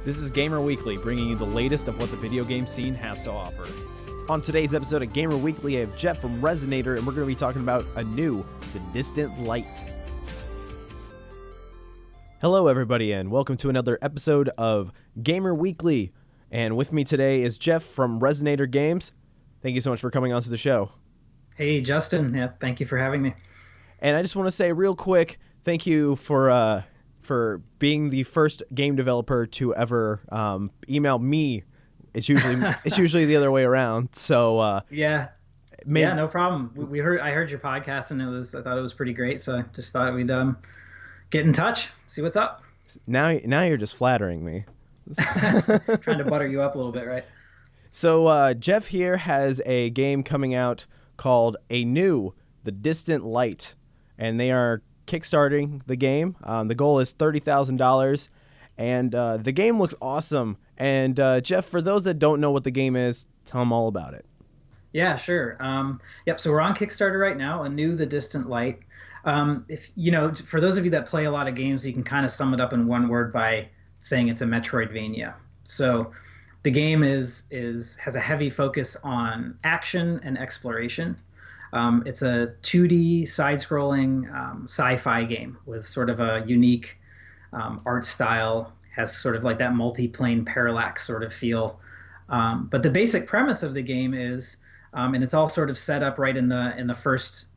This is Gamer Weekly, bringing you the latest of what the video game scene has to offer. On today's episode of Gamer Weekly, I have Jeff from Resonator, and we're going to be talking about Anew The Distant Light. Hello, everybody, and welcome to another episode of Gamer Weekly. And with me today is Jeff from Resonator Games. Thank you so much for coming onto the show. Hey, Justin. Yeah, thank you for having me. And I just want to say real quick, thank you for being the first game developer to ever email me. It's usually the other way around. So no problem. I heard your podcast and I thought it was pretty great. So I just thought we'd get in touch, see what's up. Now you're just flattering me. Trying to butter you up a little bit, right? So Jeff here has a game coming out called Anew The Distant Light, and they are kickstarting the game. The goal is $30,000, and the game looks awesome. And Jeff, for those that don't know what the game is, tell them all about it. Yeah, sure. So we're on Kickstarter right now, Anew The Distant Light. For those of you that play a lot of games, you can kind of sum it up in one word by saying it's a Metroidvania. So the game has a heavy focus on action and exploration. It's a 2D side-scrolling sci-fi game with sort of a unique art style, has sort of like that multi-plane parallax sort of feel. But the basic premise of the game is, and it's all sort of set up right in the first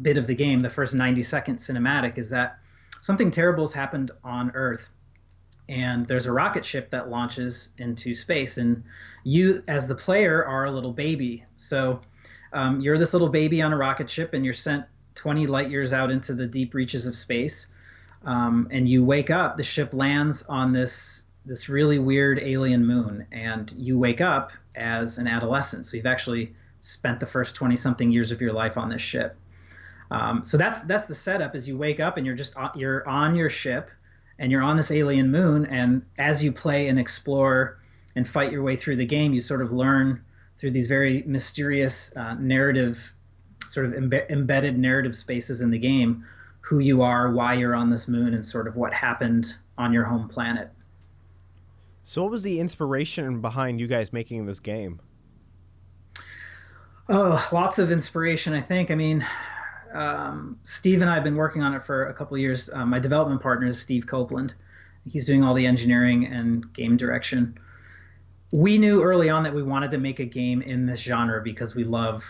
bit of the game, the first 90-second cinematic, is that something terrible has happened on Earth. And there's a rocket ship that launches into space, and you, as the player, are a little baby. So you're this little baby on a rocket ship, and you're sent 20 light years out into the deep reaches of space. And you wake up, the ship lands on this really weird alien moon, and you wake up as an adolescent. So you've actually spent the first 20-something years of your life on this ship. So that's the setup. Is you wake up and you're on your ship, and you're on this alien moon, and as you play and explore and fight your way through the game, you sort of learn through these very mysterious narrative, sort of embedded narrative spaces in the game, who you are, why you're on this moon, and sort of what happened on your home planet. So what was the inspiration behind you guys making this game? Oh, lots of inspiration, I think. I mean, Steve and I have been working on it for a couple of years. My development partner is Steve Copeland. He's doing all the engineering and game direction. We knew early on that we wanted to make a game in this genre because we love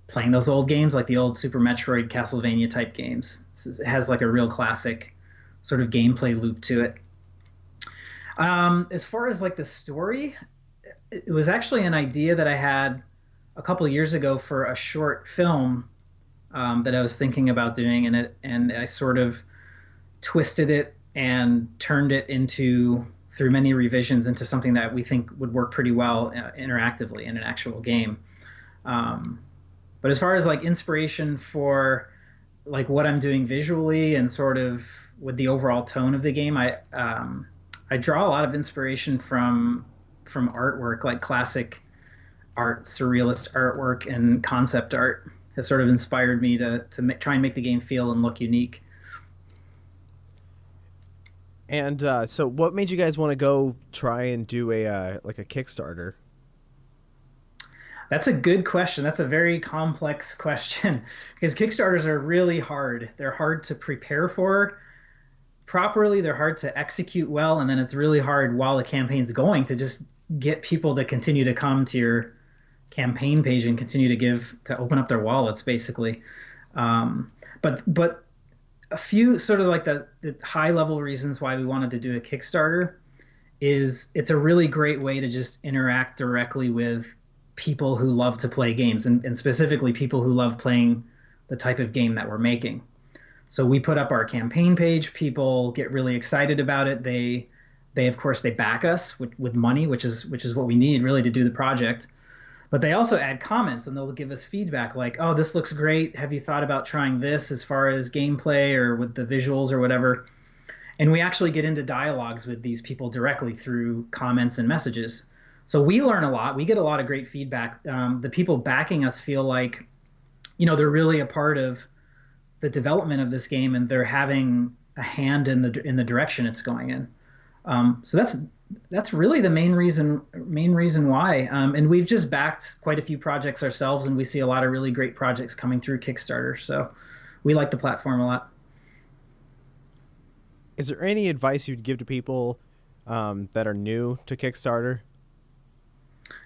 playing those old games, like the old Super Metroid, Castlevania type games. It has like a real classic sort of gameplay loop to it. As far as like the story, it was actually an idea that I had a couple of years ago for a short film that I was thinking about doing, and I sort of twisted it and turned it through many revisions, into something that we think would work pretty well interactively in an actual game. But as far as like inspiration for like what I'm doing visually and sort of with the overall tone of the game, I draw a lot of inspiration from artwork, like classic art, surrealist artwork, and concept art has sort of inspired me to try and make the game feel and look unique. And so what made you guys want to go try and do a Kickstarter? That's a good question. That's a very complex question, because Kickstarters are really hard. They're hard to prepare for properly. They're hard to execute well. And then it's really hard while the campaign's going to just get people to continue to come to your campaign page and continue to open up their wallets, basically. But a few sort of like the high level reasons why we wanted to do a Kickstarter is it's a really great way to just interact directly with people who love to play games, and specifically people who love playing the type of game that we're making. So we put up our campaign page, people get really excited about it. They of course they back us with money, which is what we need really to do the project. But they also add comments, and they'll give us feedback like, oh, this looks great. Have you thought about trying this as far as gameplay or with the visuals or whatever? And we actually get into dialogues with these people directly through comments and messages. So we learn a lot. We get a lot of great feedback. The people backing us feel like, they're really a part of the development of this game, and they're having a hand in the direction it's going in. So That's really the main reason why. And we've just backed quite a few projects ourselves, and we see a lot of really great projects coming through Kickstarter. So we like the platform a lot. Is there any advice you'd give to people that are new to Kickstarter?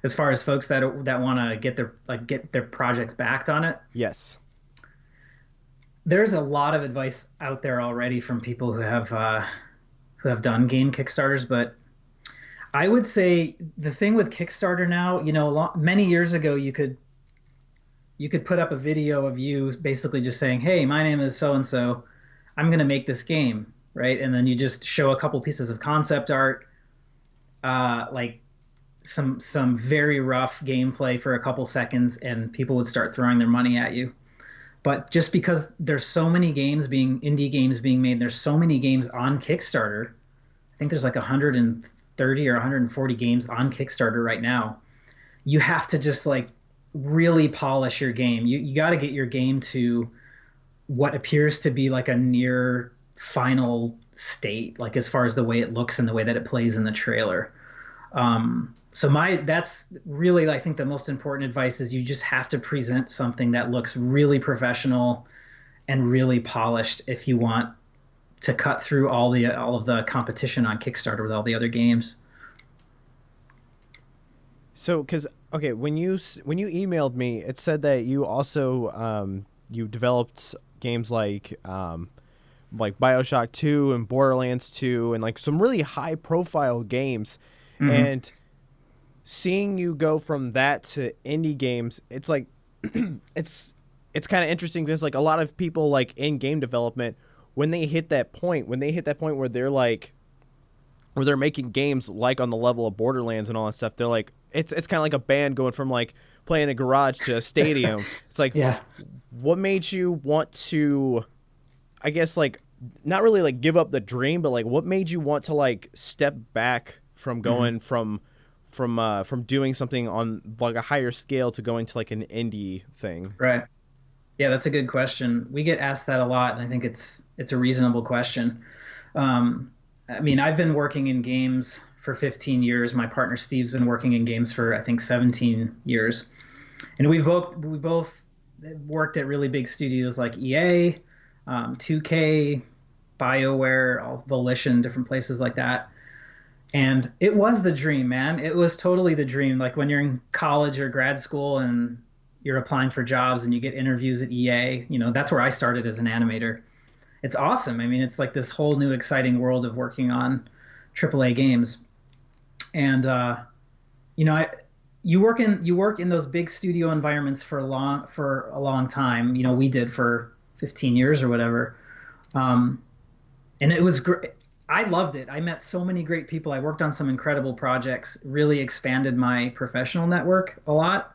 As far as folks that want to get their projects backed on it, Yes. there's a lot of advice out there already from people who have done game Kickstarters, but I would say the thing with Kickstarter now, many years ago, you could put up a video of you basically just saying, "Hey, my name is so and so. I'm going to make this game," right? And then you just show a couple pieces of concept art, like some very rough gameplay for a couple seconds, and people would start throwing their money at you. But just because there's so many indie games being made, there's so many games on Kickstarter. I think there's like 130 or 140 games on Kickstarter right now. You have to just like really polish your game. You got to get your game to what appears to be like a near final state, like as far as the way it looks and the way that it plays in the trailer. That's really, I think, the most important advice is you just have to present something that looks really professional and really polished if you want to cut through all of the competition on Kickstarter with all the other games. So, because okay, when you emailed me, it said that you also you developed games like Bioshock 2 and Borderlands 2 and like some really high profile games. Hmm. And seeing you go from that to indie games, it's like it's kind of interesting because like a lot of people like in game development when they hit that point where they're like where they're making games like on the level of Borderlands and all that stuff, they're like it's kind of like a band going from like playing a garage to a stadium. It's like Yeah. what made you want to, I guess, like not really like give up the dream, but like what made you want to like step back from Hmm. going from doing something on like a higher scale to going to like an indie thing? Right. Yeah, that's a good question. We get asked that a lot, and I think it's a reasonable question. I mean, I've been working in games for 15 years. My partner Steve's been working in games for I think 17 years, and we both worked at really big studios like EA, 2K, BioWare, Volition, different places like that. And it was the dream, man. It was totally the dream. Like when you're in college or grad school and you're applying for jobs and you get interviews at EA, that's where I started as an animator. It's awesome. I mean, it's like this whole new exciting world of working on AAA games. And you know, I you work in those big studio environments for a long time. We did for 15 years or whatever. Um, and it was great. I loved it. I met so many great people. I worked on some incredible projects, really expanded my professional network a lot.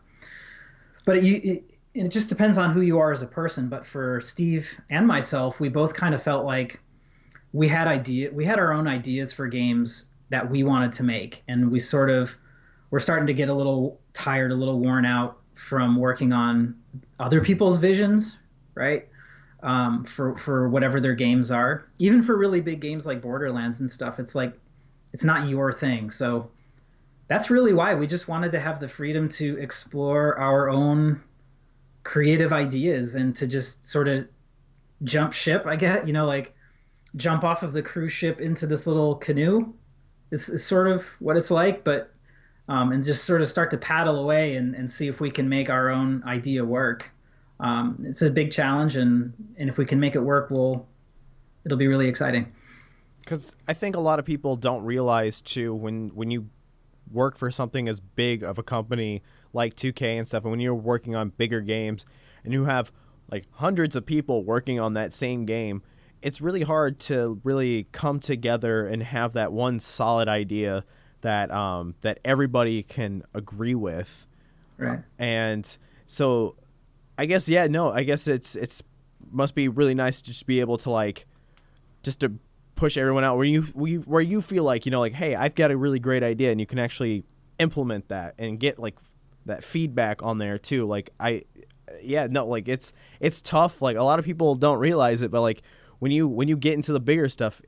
But it just depends on who you are as a person. But for Steve and myself, we both kind of felt like we had our own ideas for games that we wanted to make, and we're starting to get a little tired, a little worn out from working on other people's visions, right? For whatever their games are, even for really big games like Borderlands and stuff. It's like it's not your thing. So that's really why we just wanted to have the freedom to explore our own creative ideas and to just sort of jump ship, I guess, like jump off of the cruise ship into this little canoe is sort of what it's like, but and just sort of start to paddle away and see if we can make our own idea work. It's a big challenge, and if we can make it work, it'll be really exciting. Because I think a lot of people don't realize too when you work for something as big of a company like 2K and stuff, and when you're working on bigger games and you have like hundreds of people working on that same game, it's really hard to really come together and have that one solid idea that everybody can agree with. Right. And so I guess yeah, no, I guess it's must be really nice to just be able to like just to push everyone out where you feel like like hey, I've got a really great idea, and you can actually implement that and get like that feedback on there too. Like yeah, no, like it's tough. Like a lot of people don't realize it, but like when you get into the bigger stuff,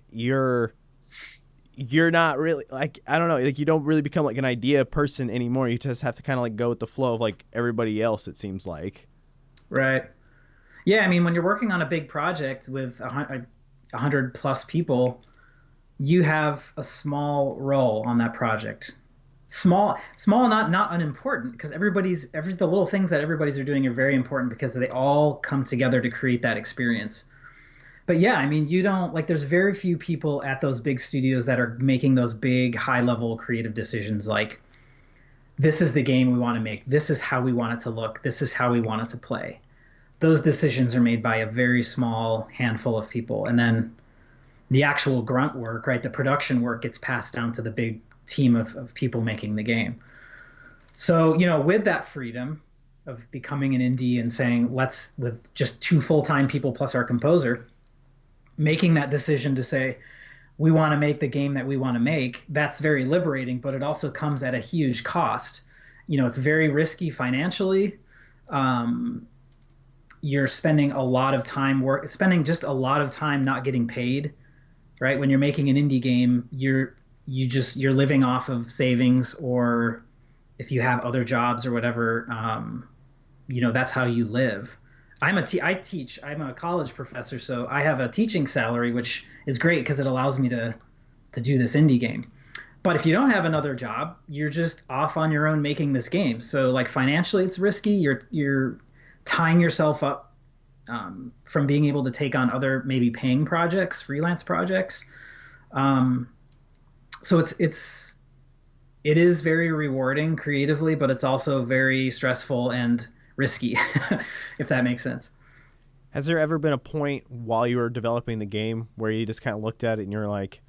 you're not really like, I don't know, like you don't really become like an idea person anymore. You just have to kind of like go with the flow of like everybody else, it seems like. Right. Yeah, I mean, when you're working on a big project with 100 plus people, you have a small role on that project. Small, not unimportant, because the little things that everybody's are doing are very important because they all come together to create that experience. But yeah, I mean, you don't like, there's very few people at those big studios that are making those big high level creative decisions like, this is the grunt we want to make. This is how we want it to look. This is how we want it to play. Those decisions are made by a very small handful of people. And then the actual grunt work, right, the production work gets passed down to the big team of people making the game. So, with that freedom of becoming an indie and saying, let's, with just 2 full-time people plus our composer, making that decision to say, we want to make the game that we want to make, that's very liberating, but it also comes at a huge cost. It's very risky financially. You're spending a lot of time spending a lot of time not getting paid, right? When you're making an indie game, you're living off of savings, or if you have other jobs or whatever, that's how you live. I'm a college professor, so I have a teaching salary, which is great because it allows me to do this indie game. But if you don't have another job, you're just off on your own making this game. So like financially, it's risky. You're tying yourself up from being able to take on other maybe paying projects, freelance projects. So it is very rewarding creatively, but it's also very stressful and risky, if that makes sense. Has there ever been a point while you were developing the game where you just kind of looked at it and you're like,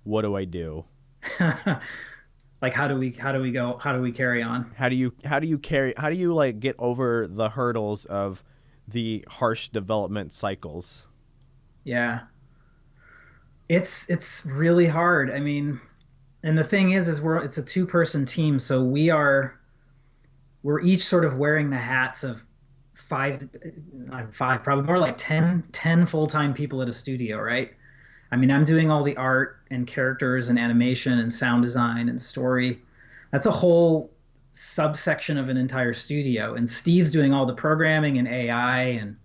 what do I do? Like, how do we carry on? How do you like get over the hurdles of the harsh development cycles? Yeah. It's really hard. I mean, and the thing is it's a 2-person team, so we're each sort of wearing the hats of 5, probably more like 10 full-time people at a studio, right? I mean, I'm doing all the art and characters and animation and sound design and story. That's a whole subsection of an entire studio. And Steve's doing all the programming and AI and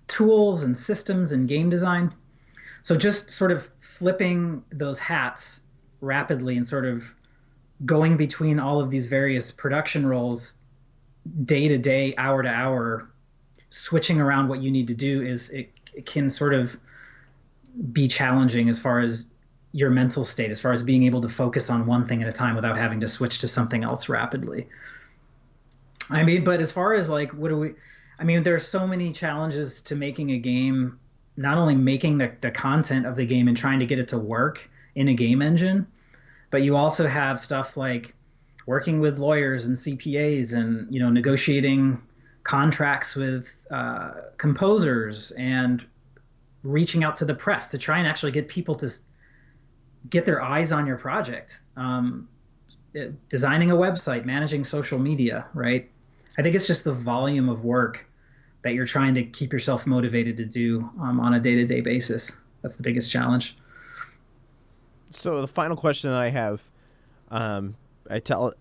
tools and systems and game design. So just sort of flipping those hats rapidly and sort of going between all of these various production roles day to day, hour to hour, switching around what you need to do it can sort of be challenging as far as your mental state, as far as being able to focus on one thing at a time without having to switch to something else rapidly. I mean, but as far as like, there's so many challenges to making a game, not only making the content of the game and trying to get it to work in a game engine, but you also have stuff like working with lawyers and CPAs and, negotiating contracts with composers and reaching out to the press to try and actually get people to get their eyes on your project. Designing a website, managing social media, right? I think it's just the volume of work that you're trying to keep yourself motivated to do on a day-to-day basis. That's the biggest challenge. So the final question that I have, I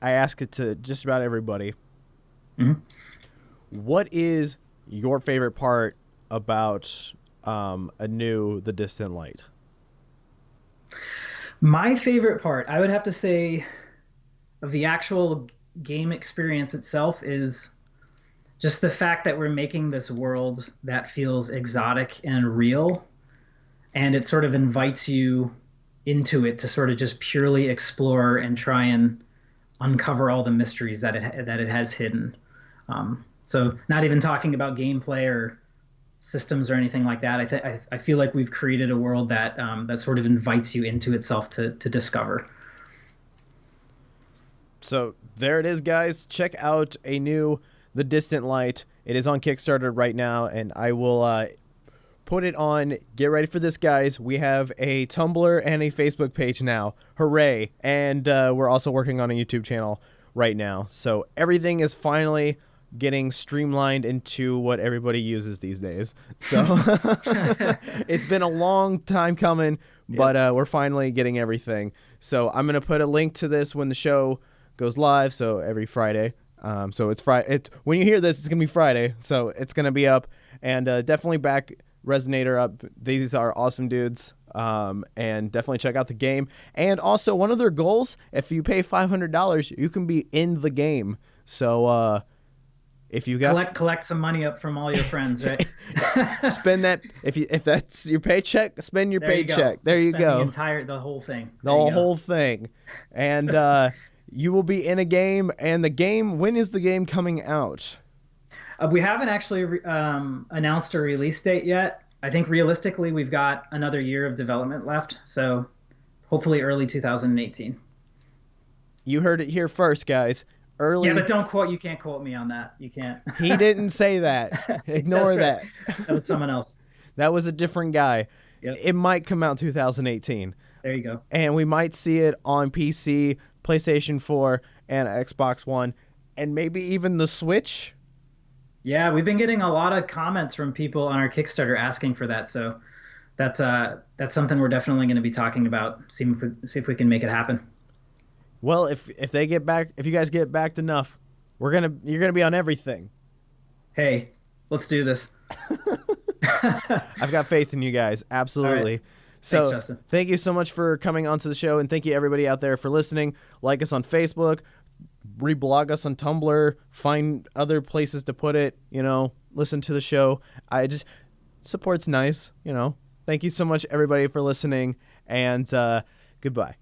ask it to just about everybody. Mm-hmm. What is your favorite part about Anew The Distant Light? My favorite part, I would have to say, of the actual game experience itself is just the fact that we're making this world that feels exotic and real, and it sort of invites you into it to sort of just purely explore and try and uncover all the mysteries that it has hidden. So not even talking about gameplay or systems or anything like that. I feel like we've created a world that that sort of invites you into itself to discover. So there it is, guys. Check out Anew The Distant Light. It is on Kickstarter right now, and I will put it on. Get ready for this, guys. We have a Tumblr and a Facebook page now. Hooray. And we're also working on a YouTube channel right now. So everything is finally getting streamlined into what everybody uses these days. So it's been a long time coming, but we're finally getting everything. So I'm gonna put a link to this when the show goes live. So every Friday. So it's Friday. When you hear this, it's gonna be Friday. So it's gonna be up, and definitely back Resonator up. These are awesome dudes. And definitely check out the game. And also, one of their goals: if you pay $500, you can be in the game. So if you got collect some money up from all your friends, right? spend that. If that's your paycheck, spend your paycheck. There you go. The whole thing. The whole thing, and. You will be in a game, and the game. When is the game coming out? We haven't actually announced a release date yet. I think realistically, we've got another year of development left, so hopefully early 2018. You heard it here first, guys. Early. Yeah, but you can't quote me on that. You can't. He didn't say that. Ignore that. That was someone else. That was a different guy. Yep. It might come out 2018. There you go. And we might see it on PC, PlayStation 4, and Xbox One, and maybe even the Switch. Yeah, we've been getting a lot of comments from people on our Kickstarter asking for that, so that's something we're definitely going to be talking about. See if we can make it happen. Well, if you guys get backed enough, you're gonna be on everything. Hey, let's do this. I've got faith in you guys, absolutely. Right. So thanks, Justin. Thank you so much for coming onto the show, and thank you everybody out there for listening. Like us on Facebook, reblog us on Tumblr, find other places to put it, listen to the show. Support's nice, Thank you so much everybody for listening, and goodbye.